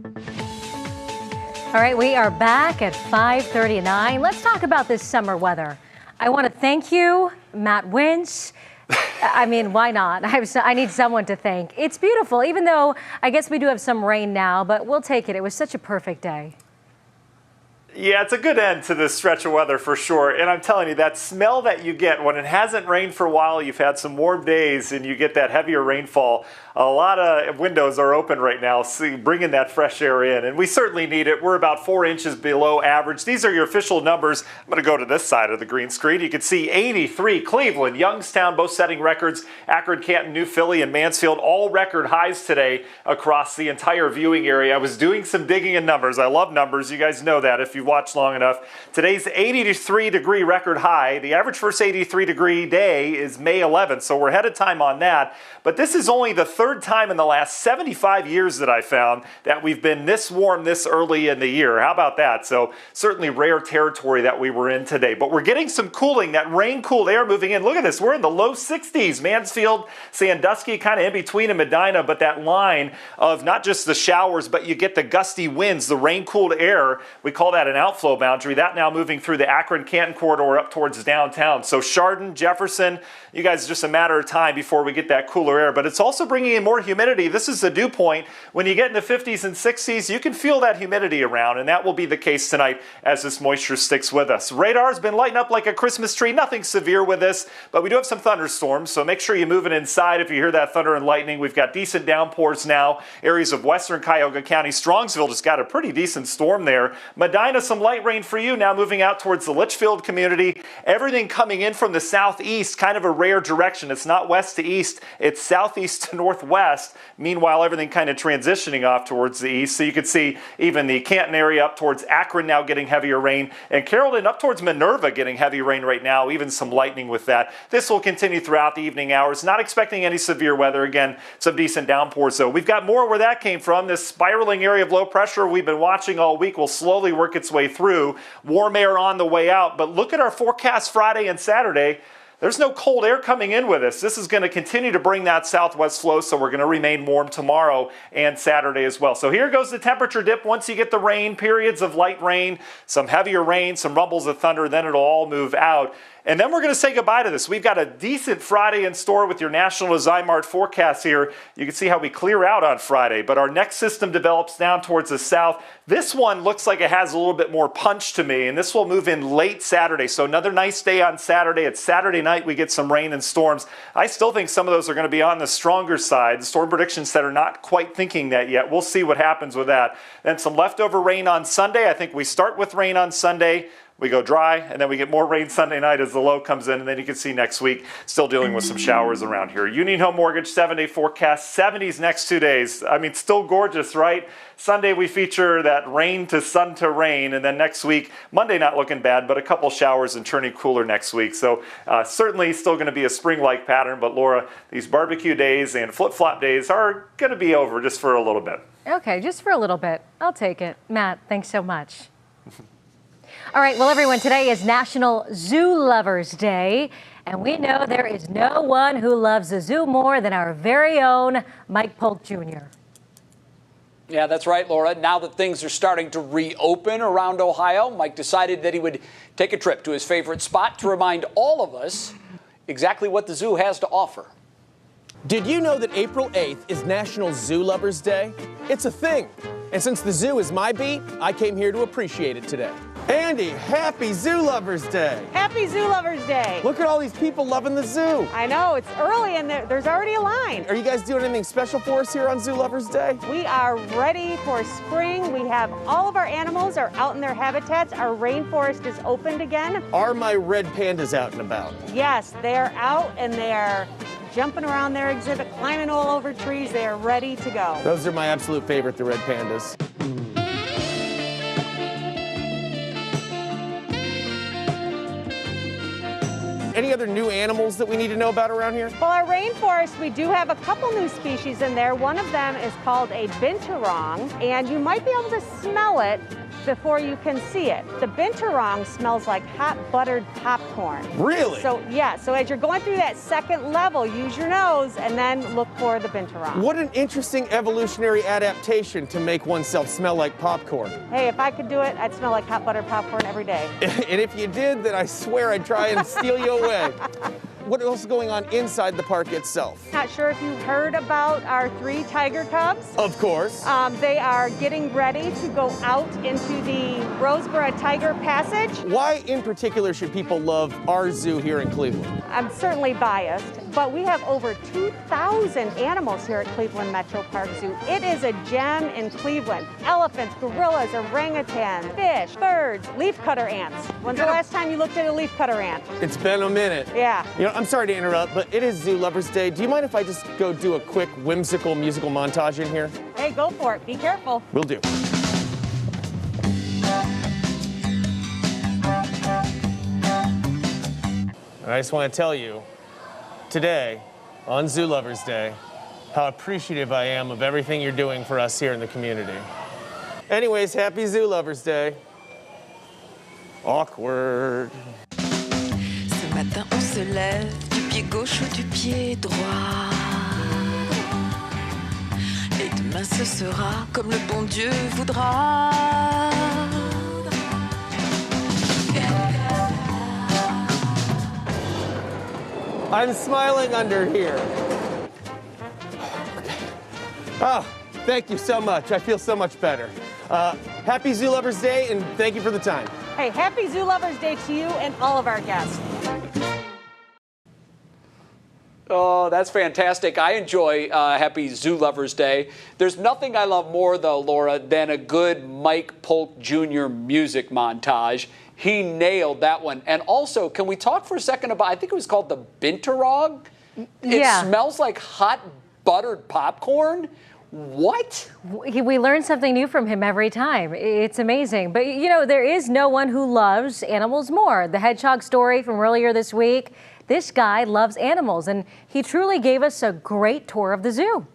All right, we are back at 5:39. Let's talk about this summer weather. I want to thank you, Matt Winch, I mean, why not? I need someone to thank. It's beautiful, even though I guess we do have some rain now, but we'll take it. It was such a perfect day. Yeah, it's a good end to this stretch of weather for sure. And I'm telling you, that smell that you get when it hasn't rained for a while, you've had some warm days and you get that heavier rainfall. A lot of windows are open right now, so bringing that fresh air in. And we certainly need it. We're about 4 inches below average. These are your official numbers. I'm going to go to this side of the green screen. You can see 83 Cleveland, Youngstown, both setting records. Akron, Canton, New Philly, and Mansfield, all record highs today across the entire viewing area. I was doing some digging in numbers. I love numbers. You guys know that if you've watched long enough. Today's 83-degree record high. The average first 83-degree day is May 11th, so we're ahead of time on that. But this is only the third time in the last 75 years that I found that we've been this warm this early in the year. How about that? So certainly rare territory that we were in today. But we're getting some cooling, that rain-cooled air moving in. Look at this. We're in the low 60s. Mansfield, Sandusky, kind of in between in Medina, but that line of not just the showers, but you get the gusty winds, the rain-cooled air. We call that an outflow boundary. That now moving through the Akron-Canton corridor up towards downtown. So Chardon, Jefferson, you guys, just a matter of time before we get that cooler air. But it's also bringing in more humidity. This is the dew point. When you get in the 50s and 60s, you can feel that humidity around, and that will be the case tonight as this moisture sticks with us. Radar's been lighting up like a Christmas tree. Nothing severe with this, but we do have some thunderstorms, so make sure you move it inside if you hear that thunder and lightning. We've got decent downpours now. Areas of western Cuyahoga County. Strongsville just got a pretty decent storm there. Medina, some light rain for you, now moving out towards the Litchfield community. Everything coming in from the southeast, kind of a rare direction. It's not west to east, it's southeast to northwest. Meanwhile, everything kind of transitioning off towards the east. So you can see even the Canton area up towards Akron now getting heavier rain, and Carrollton up towards Minerva getting heavy rain right now, even some lightning with that. This will continue throughout the evening hours. Not expecting any severe weather. Again, some decent downpours though. We've got more where that came from. This spiraling area of low pressure we've been watching all week will slowly work its way through. Warm air on the way out, but look at our forecast Friday and Saturday. There's no cold air coming in with us. This is going to continue to bring that southwest flow, so we're going to remain warm tomorrow and Saturday as well. So here goes the temperature dip. Once you get the rain, periods of light rain, some heavier rain, some rumbles of thunder, then it'll all move out. And then we're going to say goodbye to this. We've got a decent Friday in store with your National Design Mart forecast here. You can see how we clear out on Friday, but our next system develops down towards the south. This one looks like it has a little bit more punch to me, and this will move in late Saturday. So another nice day on Saturday. It's Saturday night we get some rain and storms. I still think some of those are going to be on the stronger side. The storm predictions that are not quite thinking that yet. We'll see what happens with that. Then some leftover rain on Sunday. I think we start with rain on Sunday. We go dry, and then we get more rain Sunday night as the low comes in, and then you can see next week still dealing with some showers around here. Union Home Mortgage 7-day forecast, 70s next 2 days. I mean, still gorgeous, right? Sunday we feature that rain to sun to rain, and then next week, Monday not looking bad, but a couple showers and turning cooler next week. So certainly still going to be a spring-like pattern, but Laura, these barbecue days and flip-flop days are going to be over just for a little bit. Okay, just for a little bit. I'll take it. Matt, thanks so much. All right, well, everyone, today is National Zoo Lovers Day, and we know there is no one who loves the zoo more than our very own Mike Polk Jr. Yeah, that's right, Laura. Now that things are starting to reopen around Ohio, Mike decided that he would take a trip to his favorite spot to remind all of us exactly what the zoo has to offer. Did you know that April 8th is National Zoo Lovers Day? It's a thing. And since the zoo is my beat, I came here to appreciate it today. Andy, happy Zoo Lovers Day. Happy Zoo Lovers Day. Look at all these people loving the zoo. I know, it's early and there's already a line. Are you guys doing anything special for us here on Zoo Lovers Day? We are ready for spring. We have all of our animals are out in their habitats. Our rainforest is opened again. Are my red pandas out and about? Yes, they're out and they're jumping around their exhibit, climbing all over trees. They are ready to go. Those are my absolute favorite, the red pandas. Any other new animals that we need to know about around here? Well, our rainforest, we do have a couple new species in there. One of them is called a binturong, and you might be able to smell it before you can see it. The binturong smells like hot buttered popcorn. Really? So yeah, so as you're going through that second level, use your nose and then look for the binturong. What an interesting evolutionary adaptation to make oneself smell like popcorn. Hey, if I could do it, I'd smell like hot buttered popcorn every day. And if you did, then I swear I'd try and steal you away. what else is going on inside the park itself? Not sure if you've heard about our 3 tiger cubs. Of course. They are getting ready to go out into the Roseboro Tiger Passage. Why in particular should people love our zoo here in Cleveland? I'm certainly biased, but we have over 2,000 animals here at Cleveland Metro Park Zoo. It is a gem in Cleveland. Elephants, gorillas, orangutans, fish, birds, leafcutter ants. When's the last time you looked at a leafcutter ant? It's been a minute. Yeah. You know, I'm sorry to interrupt, but it is Zoo Lovers Day. Do you mind if I just go do a quick whimsical musical montage in here? Hey, go for it. Be careful. Will do. I just want to tell you, today, on Zoo Lovers Day, how appreciative I am of everything you're doing for us here in the community. Anyways, happy Zoo Lovers Day. Awkward. Ce matin, on se lève du pied gauche ou du pied droit. Et demain, ce sera comme le bon Dieu voudra. I'm smiling under here. Oh, thank you so much. I feel so much better. Happy Zoo Lovers Day, and thank you for the time. Hey, happy Zoo Lovers Day to you and all of our guests. Oh, that's fantastic. I enjoy Happy Zoo Lovers Day. There's nothing I love more, though, Laura, than a good Mike Polk Jr. music montage. He nailed that one. And also, can we talk for a second about, I think it was called the Binturong? Yeah. It smells like hot buttered popcorn. What? We learn something new from him every time. It's amazing. But, you know, there is no one who loves animals more. The hedgehog story from earlier this week, this guy loves animals, and he truly gave us a great tour of the zoo.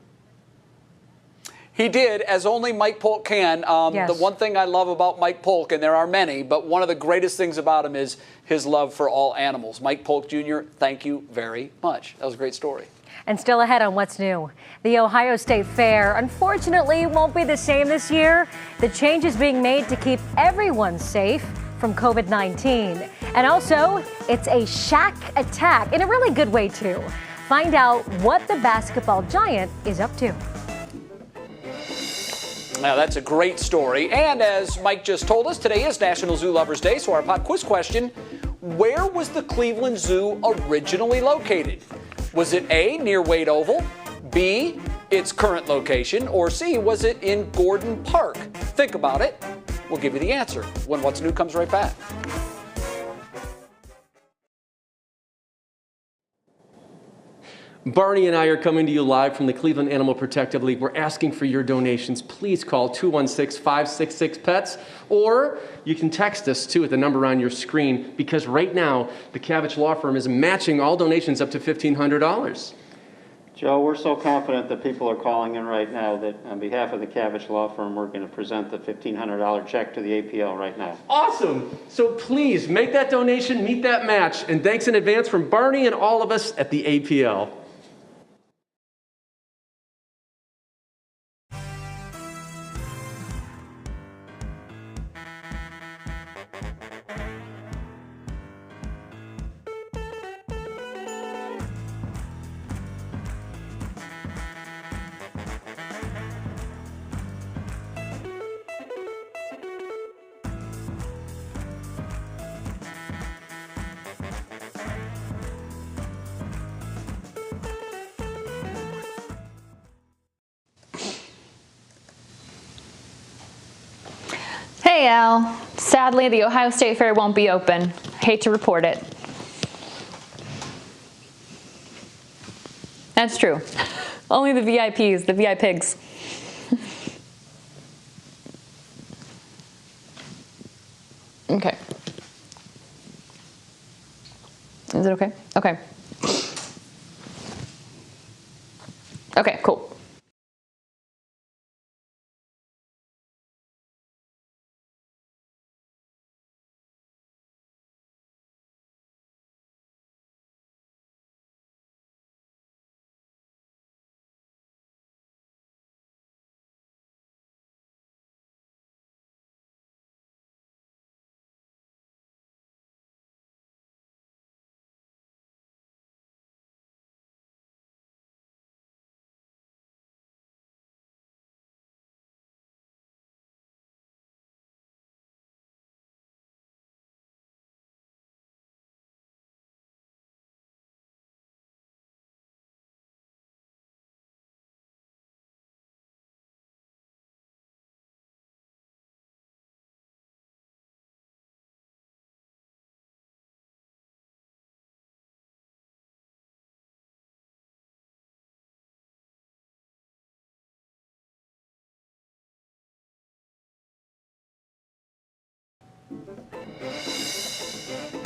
He did, as only Mike Polk can. Yes. The one thing I love about Mike Polk, and there are many, but one of the greatest things about him is his love for all animals. Mike Polk Jr., thank you very much. That was a great story. And still ahead on What's New. The Ohio State Fair, unfortunately, won't be the same this year. The change is being made to keep everyone safe from COVID-19. And also, it's a shack attack in a really good way, too. Find out what the basketball giant is up to. Now, that's a great story. And as Mike just told us, today is National Zoo Lovers Day. So our pop quiz question, where was the Cleveland Zoo originally located? Was it A, near Wade Oval, B, its current location, or C, was it in Gordon Park? Think about it. We'll give you the answer when What's New comes right back. Barney and I are coming to you live from the Cleveland Animal Protective League. We're asking for your donations. Please call 216-566-PETS, or you can text us, too, at the number on your screen, because right now, the Cavich Law Firm is matching all donations up to $1,500. Joe, we're so confident that people are calling in right now that on behalf of the Cavich Law Firm, we're going to present the $1,500 check to the APL right now. Awesome. So please make that donation, meet that match. And thanks in advance from Barney and all of us at the APL. Hey Al, sadly the Ohio State Fair won't be open. Hate to report it. That's true. Only the VIPs, the VIPigs. Okay. Is it okay? Okay. Okay, cool.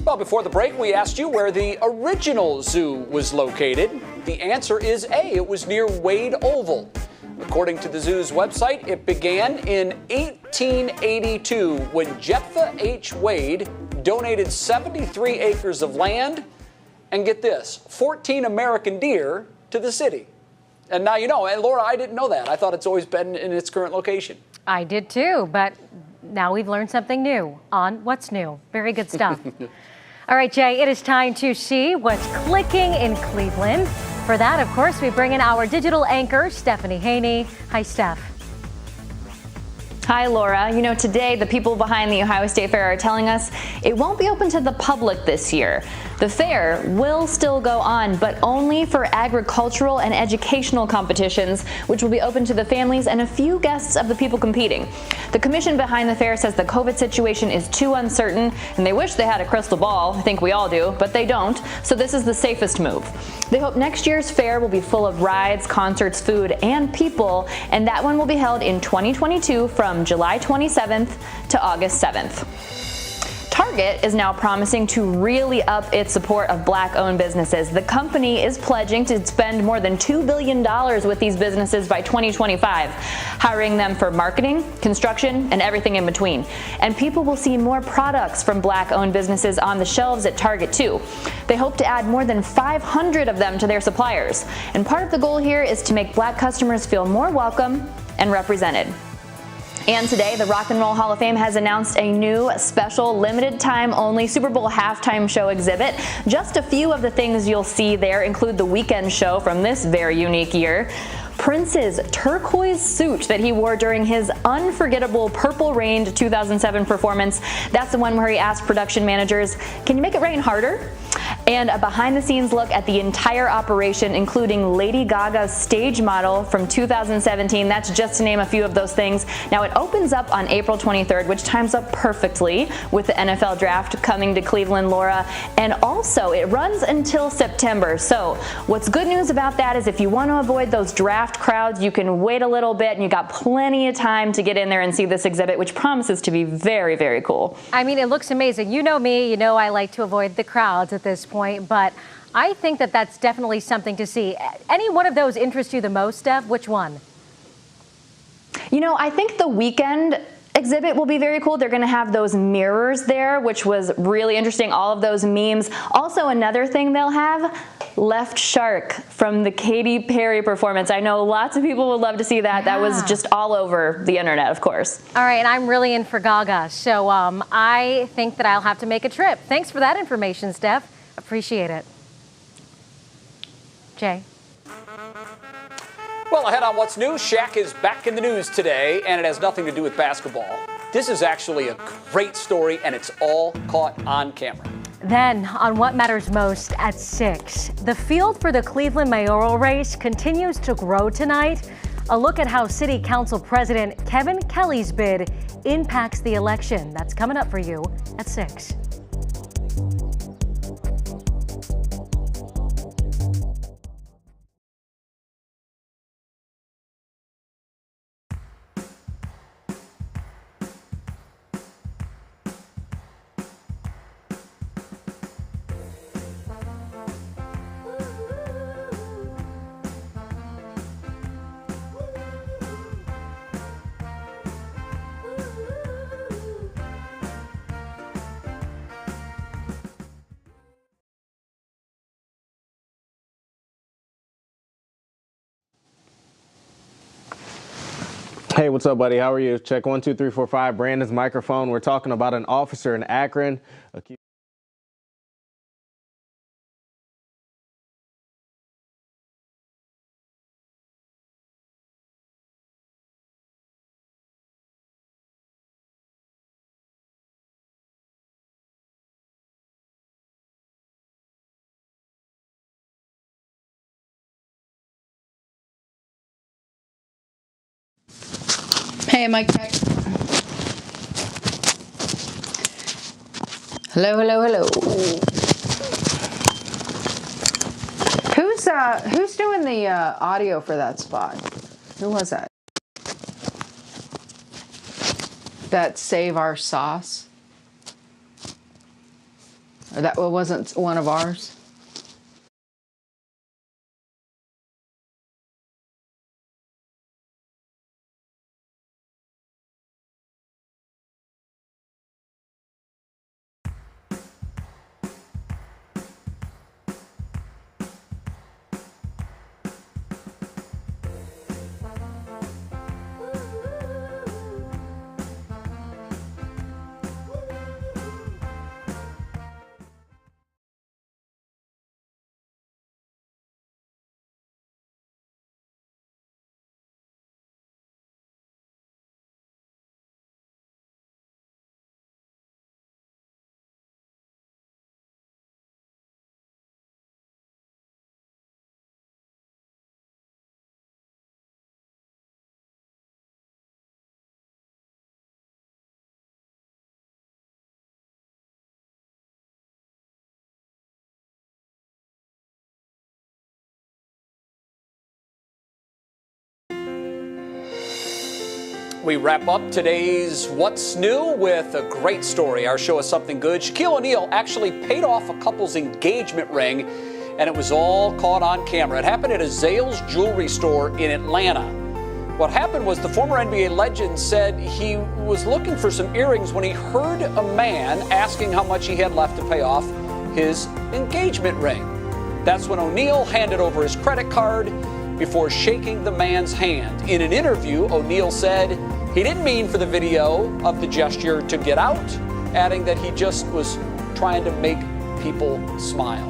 Well, before the break, we asked you where the original zoo was located. The answer is A. It was near Wade Oval. According to the zoo's website, it began in 1882 when Jephthah H. Wade donated 73 acres of land and, get this, 14 American deer to the city. And now you know, and Laura, I didn't know that. I thought it's always been in its current location. I did too, but now we've learned something new on What's New. Very good stuff. All right, Jay, it is time to see what's clicking in Cleveland. For that, of course, we bring in our digital anchor, Stephanie Haney. Hi, Steph. Hi, Laura. You know, today the people behind the Ohio State Fair are telling us it won't be open to the public this year. The fair will still go on, but only for agricultural and educational competitions, which will be open to the families and a few guests of the people competing. The commission behind the fair says the COVID situation is too uncertain, and they wish they had a crystal ball. I think we all do, but they don't, so this is the safest move. They hope next year's fair will be full of rides, concerts, food, and people, and that one will be held in 2022 from July 27th to August 7th. Target is now promising to really up its support of Black-owned businesses. The company is pledging to spend more than $2 billion with these businesses by 2025, hiring them for marketing, construction, and everything in between. And people will see more products from Black-owned businesses on the shelves at Target, too. They hope to add more than 500 of them to their suppliers. And part of the goal here is to make Black customers feel more welcome and represented. And today, the Rock and Roll Hall of Fame has announced a new special limited time only Super Bowl halftime show exhibit. Just a few of the things you'll see there include the weekend show from this very unique year, Prince's turquoise suit that he wore during his unforgettable Purple Rain 2007 performance. That's the one where he asked production managers, "Can you make it rain harder?" And a behind-the-scenes look at the entire operation, including Lady Gaga's stage model from 2017. That's just to name a few of those things. Now, it opens up on April 23rd, which times up perfectly with the NFL draft coming to Cleveland, Laura. And also, it runs until September. So what's good news about that is if you want to avoid those draft crowds, you can wait a little bit, and you got plenty of time to get in there and see this exhibit, which promises to be very, very cool. I mean, it looks amazing. You know me, you know I like to avoid the crowds at this point, but I think that that's definitely something to see. Any one of those interest you the most, Steph? Which one? You know, I think the weekend exhibit will be very cool. They're going to have those mirrors there, which was really interesting, all of those memes. Also, another thing they'll have, Left Shark from the Katy Perry performance. I know lots of people would love to see that. Yeah. That was just all over the internet, of course. All right, and I'm really in for Gaga, so I think that I'll have to make a trip. Thanks for that information, Steph. Appreciate it. Jay. Well, ahead on What's New, Shaq is back in the news today, and it has nothing to do with basketball. This is actually a great story, and it's all caught on camera. Then, on What Matters Most at 6, the field for the Cleveland mayoral race continues to grow tonight. A look at how City Council President Kevin Kelly's bid impacts the election. That's coming up for you at 6. Hey, what's up, buddy? How are you? Check 1, 2, 3, 4, 5. Brandon's microphone. We're talking about an officer in Akron. Hey, mic check. Hello, hello, hello. Who's doing the audio for that spot? Who was that? That Save Our Sauce? Or that wasn't one of ours? We wrap up today's What's New with a great story. Our show is something good. Shaquille O'Neal actually paid off a couple's engagement ring, and it was all caught on camera. It happened at a Zales jewelry store in Atlanta. What happened was the former NBA legend said he was looking for some earrings when he heard a man asking how much he had left to pay off his engagement ring. That's when O'Neal handed over his credit card before shaking the man's hand. In an interview, O'Neal said he didn't mean for the video of the gesture to get out, adding that he just was trying to make people smile.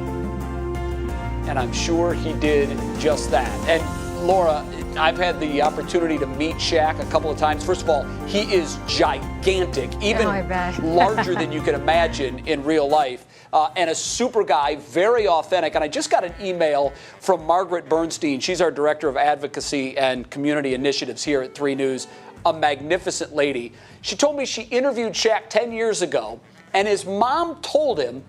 And I'm sure he did just that. And Laura, I've had the opportunity to meet Shaq a couple of times. First of all, he is gigantic, even larger than you can imagine in real life. And a super guy, very authentic. And I just got an email from Margaret Bernstein. She's our Director of Advocacy and Community Initiatives here at 3 News, a magnificent lady. She told me she interviewed Shaq 10 years ago, and his mom told him,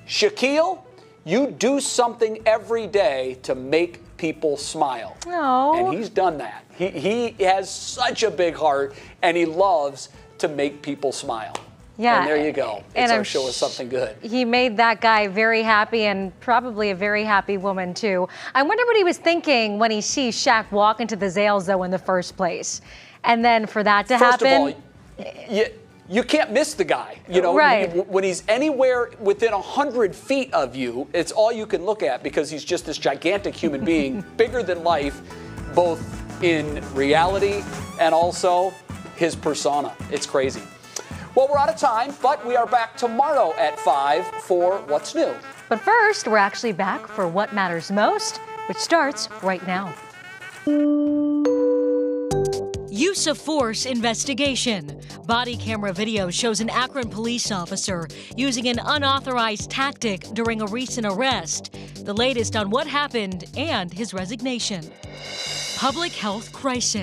Shaquille, you do something every day to make people smile. Oh. And he's done that. He has such a big heart, and he loves to make people smile. Yeah. And there you go. And Our show is something good. He made that guy very happy, and probably a very happy woman, too. I wonder what he was thinking when he sees Shaq walk into the Zales, though, in the first place. And then for that to happen. First of all, you can't miss the guy. You know, right. When he's anywhere within 100 feet of you, it's all you can look at because he's just this gigantic human being, bigger than life, both in reality and also his persona. It's crazy. Well, we're out of time, but we are back tomorrow at 5 for What's New. But first, we're actually back for What Matters Most, which starts right now. Use of force investigation. Body camera video shows an Akron police officer using an unauthorized tactic during a recent arrest. The latest on what happened and his resignation. Public health crisis.